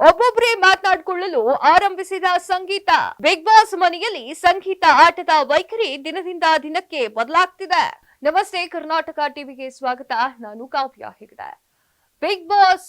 ಒಬ್ಬೊಬ್ಬರೇ ಮಾತನಾಡಿಕೊಳ್ಳಲು ಆರಂಭಿಸಿದ ಸಂಗೀತ. Big boss ಮನೆಯಲ್ಲಿ ಸಂಗೀತ ಆಟದ ವೈಖರಿ ದಿನದಿಂದ ದಿನಕ್ಕೆ ಬದಲಾಗ್ತಿದೆ. ನಮಸ್ತೆ, ಕರ್ನಾಟಕ ಟಿವಿಗೆ ಸ್ವಾಗತ. ನಾನು Kavya Hegde. Big boss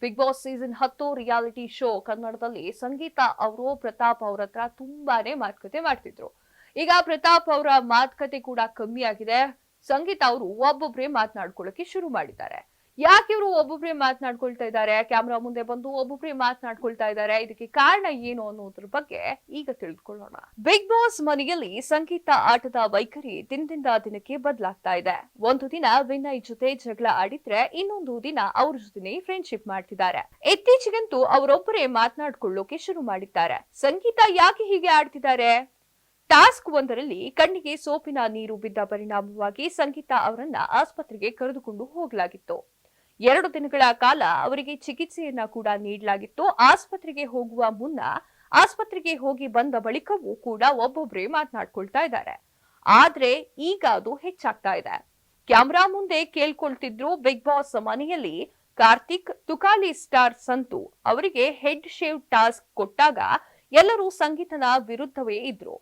big boss season 10 reality show ಕನ್ನಡದಲ್ಲಿ ಸಂಗೀತ ಅವರು ಪ್ರತಾಪ್ ಅವರ ಹತ್ರ ತುಂಬಾನೇ ಮಾತುಕತೆ ಮಾಡ್ತಿದ್ರು. ಈಗ ಪ್ರತಾಪ್ ಅವರ ಮಾತುಕತೆ ಕೂಡ ಕಮ್ಮಿ ಆಗಿದೆ. ಸಂಗೀತ ಅವರು ಒಬ್ಬೊಬ್ಬರೇ ಮಾತನಾಡ್ಕೊಳ್ಳಕ್ಕೆ ಶುರು ಮಾಡಿದ್ದಾರೆ. ಯಾಕೆ ಇವರು ಒಬ್ಬೊಬ್ಬರೇ ಮಾತನಾಡ್ಕೊಳ್ತಾ ಇದ್ದಾರೆ, ಕ್ಯಾಮ್ರಾ ಮುಂದೆ ಬಂದು ಒಬ್ಬೊಬ್ಬರೇ ಮಾತನಾಡ್ಕೊಳ್ತಾ ಇದ್ದಾರೆ, ಇದಕ್ಕೆ ಕಾರಣ ಏನು ಅನ್ನೋದ್ರ ಬಗ್ಗೆ ಈಗ ತಿಳಿದುಕೊಳ್ಳೋಣ. ಬಿಗ್ ಬಾಸ್ ಮನೆಯಲ್ಲಿ ಸಂಗೀತ ಆಟದ ವೈಖರಿ ದಿನದಿಂದ ದಿನಕ್ಕೆ ಬದಲಾಗ್ತಾ ಇದೆ. ಒಂದು ದಿನ ವಿನಯ್ ಜೊತೆ ಜಗಳ ಆಡಿದ್ರೆ ಇನ್ನೊಂದು ದಿನ ಅವ್ರ ಜೊತೆ ಫ್ರೆಂಡ್ಶಿಪ್ ಮಾಡ್ತಿದ್ದಾರೆ. ಇತ್ತೀಚೆಗಂತೂ ಅವರೊಬ್ಬರೇ ಮಾತನಾಡ್ಕೊಳ್ಳೋಕೆ ಶುರು ಮಾಡಿದ್ದಾರೆ. ಸಂಗೀತ ಯಾಕೆ ಹೀಗೆ ಆಡ್ತಿದ್ದಾರೆ? ಟಾಸ್ಕ್ ಒಂದರಲ್ಲಿ ಕಣ್ಣಿಗೆ ಸೋಪಿನ ನೀರು ಬಿದ್ದ ಪರಿಣಾಮವಾಗಿ ಸಂಗೀತ ಅವರನ್ನ ಆಸ್ಪತ್ರೆಗೆ ಕರೆದುಕೊಂಡು ಹೋಗಲಾಗಿತ್ತು. 2 ದಿನಗಳ ಕಾಲ ಅವರಿಗೆ ಚಿಕಿತ್ಸೆಯನ್ನ ಕೂಡ ನೀಡಲಾಗಿತ್ತು. ಆಸ್ಪತ್ರೆಗೆ ಹೋಗುವ ಮುನ್ನ, ಆಸ್ಪತ್ರೆಗೆ ಹೋಗಿ ಬಂದ ಬಳಿಕವೂ ಕೂಡ ಒಬ್ಬೊಬ್ಬರೇ ಮಾತನಾಡ್ಕೊಳ್ತಾ ಇದ್ದಾರೆ. ಆದ್ರೆ ಈಗ ಅದು ಹೆಚ್ಚಾಗ್ತಾ ಇದೆ. ಕ್ಯಾಮ್ರಾ ಮುಂದೆ ಕೇಳ್ಕೊಳ್ತಿದ್ರು. ಬಿಗ್ ಬಾಸ್ ಮನೆಯಲ್ಲಿ ಕಾರ್ತಿಕ್, ತುಕಾಲಿ ಸ್ಟಾರ್ ಸಂತು ಅವರಿಗೆ ಹೆಡ್ ಶೇವ್ ಟಾಸ್ಕ್ ಕೊಟ್ಟಾಗ ಎಲ್ಲರೂ ಸಂಗೀತನ ವಿರುದ್ಧವೇ ಇದ್ರು.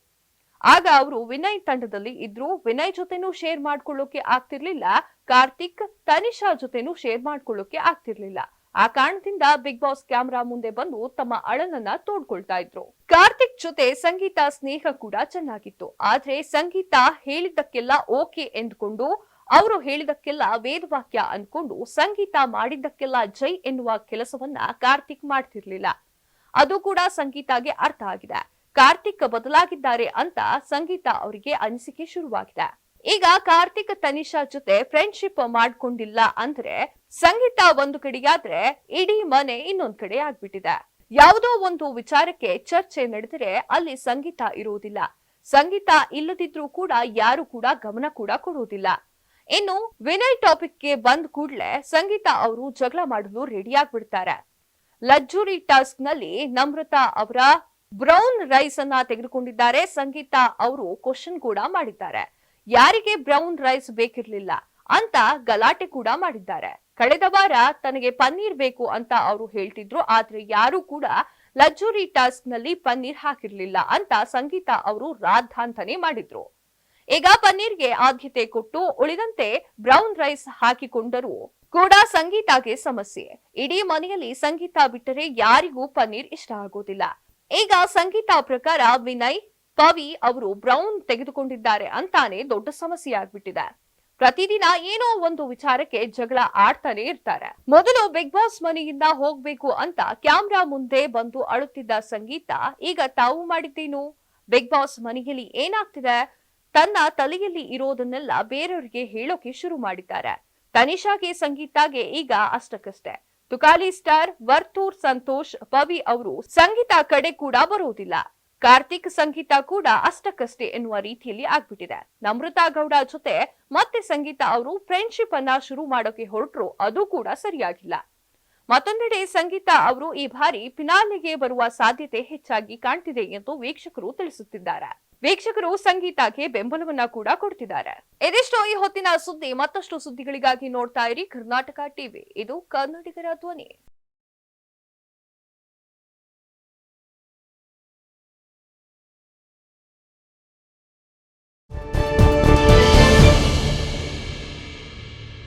ಆಗ ಅವರು ವಿನಯ್ ತಂಡದಲ್ಲಿ ಇದ್ರು. ವಿನಯ್ ಜೊತೆನೂ ಶೇರ್ ಮಾಡ್ಕೊಳ್ಳೋಕೆ ಆಗ್ತಿರ್ಲಿಲ್ಲ. ಕಾರ್ತಿಕ್, ತನಿಷಾ ಜೊತೆನೂ ಶೇರ್ ಮಾಡ್ಕೊಳ್ಳೋಕೆ ಆಗ್ತಿರ್ಲಿಲ್ಲ. ಆ ಕಾರಣದಿಂದ ಬಿಗ್ ಬಾಸ್ ಕ್ಯಾಮ್ರಾ ಮುಂದೆ ಬಂದು ತಮ್ಮ ಅಳಲನ್ನ ತೋಡ್ಕೊಳ್ತಾ ಇದ್ರು. ಕಾರ್ತಿಕ್ ಜೊತೆ ಸಂಗೀತ ಸ್ನೇಹ ಕೂಡ ಚೆನ್ನಾಗಿತ್ತು. ಆದ್ರೆ ಸಂಗೀತ ಹೇಳಿದ್ದಕ್ಕೆಲ್ಲ ಓಕೆ ಎಂದುಕೊಂಡು, ಅವರು ಹೇಳಿದಕ್ಕೆಲ್ಲ ವೇದವಾಕ್ಯ ಅನ್ಕೊಂಡು, ಸಂಗೀತ ಮಾಡಿದ್ದಕ್ಕೆಲ್ಲ ಜೈ ಎನ್ನುವ ಕೆಲಸವನ್ನ ಕಾರ್ತಿಕ್ ಮಾಡ್ತಿರ್ಲಿಲ್ಲ. ಅದು ಕೂಡ ಸಂಗೀತಾಗೆ ಅರ್ಥ ಆಗಿದೆ. ಕಾರ್ತಿಕ್ ಬದಲಾಗಿದ್ದಾರೆ ಅಂತ ಸಂಗೀತ ಅವರಿಗೆ ಅನಿಸಿಕೆ ಶುರುವಾಗಿದೆ. ಈಗ ಕಾರ್ತಿಕ್ ತನಿಷಾ ಜೊತೆ ಫ್ರೆಂಡ್ಶಿಪ್ ಮಾಡ್ಕೊಂಡಿಲ್ಲ ಅಂದ್ರೆ ಸಂಗೀತ ಒಂದು ಕಡೆಯಾದ್ರೆ ಇಡೀ ಮನೆ ಇನ್ನೊಂದ್ ಕಡೆ ಆಗ್ಬಿಟ್ಟಿದೆ. ಯಾವುದೋ ಒಂದು ವಿಚಾರಕ್ಕೆ ಚರ್ಚೆ ನಡೆದರೆ ಅಲ್ಲಿ ಸಂಗೀತ ಇರುವುದಿಲ್ಲ. ಸಂಗೀತ ಇಲ್ಲದಿದ್ರೂ ಕೂಡ ಯಾರು ಕೂಡ ಗಮನ ಕೂಡ ಕೊಡುವುದಿಲ್ಲ. ಇನ್ನು ವಿನಯ್ ಟಾಪಿಕ್ಗೆ ಬಂದ್ ಕೂಡ್ಲೆ ಸಂಗೀತ ಅವರು ಜಗಳ ಮಾಡಲು ರೆಡಿ ಆಗ್ಬಿಡ್ತಾರೆ. ಲಕ್ಸುರಿ ಟಾಸ್ಕ್ ನಲ್ಲಿ ನಮ್ರತಾ ಅವರ ಬ್ರೌನ್ ರೈಸ್ ಅನ್ನ ತೆಗೆದುಕೊಂಡಿದ್ದಾರೆ. ಸಂಗೀತ ಅವರು ಕ್ವಶನ್ ಕೂಡ ಮಾಡಿದ್ದಾರೆ. ಯಾರಿಗೆ ಬ್ರೌನ್ ರೈಸ್ ಬೇಕಿರ್ಲಿಲ್ಲ ಅಂತ ಗಲಾಟೆ ಕೂಡ ಮಾಡಿದ್ದಾರೆ. ಕಳೆದ ವಾರ ತನಗೆ ಪನ್ನೀರ್ ಬೇಕು ಅಂತ ಅವರು ಹೇಳ್ತಿದ್ರು. ಆದ್ರೆ ಯಾರು ಕೂಡ ಲಕ್ಸುರಿ ಟಾಸ್ಕ್ ನಲ್ಲಿ ಪನ್ನೀರ್ ಹಾಕಿರ್ಲಿಲ್ಲ ಅಂತ ಸಂಗೀತ ಅವರು ರಾದ್ಧಾಂತನೆ ಮಾಡಿದ್ರು. ಈಗ ಪನ್ನೀರ್ಗೆ ಆದ್ಯತೆ ಕೊಟ್ಟು ಉಳಿದಂತೆ ಬ್ರೌನ್ ರೈಸ್ ಹಾಕಿಕೊಂಡರೂ ಕೂಡ ಸಂಗೀತಾಗೆ ಸಮಸ್ಯೆ. ಇಡೀ ಮನೆಯಲ್ಲಿ ಸಂಗೀತ ಬಿಟ್ಟರೆ ಯಾರಿಗೂ ಪನ್ನೀರ್ ಇಷ್ಟ ಆಗೋದಿಲ್ಲ. ಈಗ ಸಂಗೀತ ಪ್ರಕಾರ ವಿನಯ್, ಪವಿ ಅವರು ಬ್ರೌನ್ ತೆಗೆದುಕೊಂಡಿದ್ದಾರೆ ಅಂತಾನೆ ದೊಡ್ಡ ಸಮಸ್ಯೆ ಆಗ್ಬಿಟ್ಟಿದೆ. ಪ್ರತಿದಿನ ಏನೋ ಒಂದು ವಿಚಾರಕ್ಕೆ ಜಗಳ ಆಡ್ತಾನೆ ಇರ್ತಾರೆ. ಮೊದಲು ಬಿಗ್ ಬಾಸ್ ಮನೆಯಿಂದ ಹೋಗ್ಬೇಕು ಅಂತ ಕ್ಯಾಮ್ರಾ ಮುಂದೆ ಬಂದು ಅಳುತ್ತಿದ್ದ ಸಂಗೀತ ಈಗ ತಾವು ಮಾಡಿದ್ದೇನು? ಬಿಗ್ ಬಾಸ್ ಮನೆಯಲ್ಲಿ ಏನಾಗ್ತಿದೆ? ತನ್ನ ತಲೆಯಲ್ಲಿ ಇರೋದನ್ನೆಲ್ಲ ಬೇರೆಯವರಿಗೆ ಹೇಳೋಕೆ ಶುರು ಮಾಡಿದ್ದಾರೆ. ತನಿಷಾಗೆ, ಸಂಗೀತಾಗೆ ಈಗ ಅಷ್ಟಕ್ಕಷ್ಟೇ. ತುಕಾಲಿ ಸ್ಟಾರ್, ವರ್ತೂರ್ ಸಂತೋಷ್, ಪವಿ ಅವರು ಸಂಗೀತ ಕಡೆ ಕೂಡ ಬರುವುದಿಲ್ಲ. ಕಾರ್ತಿಕ್, ಸಂಗೀತ ಕೂಡ ಅಷ್ಟಕ್ಕಷ್ಟೇ ಎನ್ನುವ ರೀತಿಯಲ್ಲಿ ಆಗ್ಬಿಟ್ಟಿದೆ. ನಮ್ರತಾ ಗೌಡ ಜೊತೆ ಮತ್ತೆ ಸಂಗೀತ ಅವರು ಫ್ರೆಂಡ್ಶಿಪ್ ಅನ್ನ ಶುರು ಮಾಡೋಕೆ ಹೊರಟ್ರು. ಅದು ಕೂಡ ಸರಿಯಾಗಿಲ್ಲ. ಮತ್ತೊಂದೆಡೆ ಸಂಗೀತ ಅವರು ಈ ಬಾರಿ ಫಿನಾಲೆಗೆ ಬರುವ ಸಾಧ್ಯತೆ ಹೆಚ್ಚಾಗಿ ಕಾಣ್ತಿದೆ ಎಂದು ವೀಕ್ಷಕರು ತಿಳಿಸುತ್ತಿದ್ದಾರೆ. ವೀಕ್ಷಕರು ಸಂಗೀತಕ್ಕೆ ಬೆಂಬಲವನ್ನ ಕೂಡ ಕೊಡ್ತಿದ್ದಾರೆ. ಇದಿಷ್ಟು ಈ ಹೊತ್ತಿನ ಸುದ್ದಿ. ಮತ್ತಷ್ಟು ಸುದ್ದಿಗಳಿಗಾಗಿ ನೋಡ್ತಾ ಇರಿ ಕರ್ನಾಟಕ ಟಿವಿ. ಇದು ಕನ್ನಡಿಗರ ಧ್ವನಿ.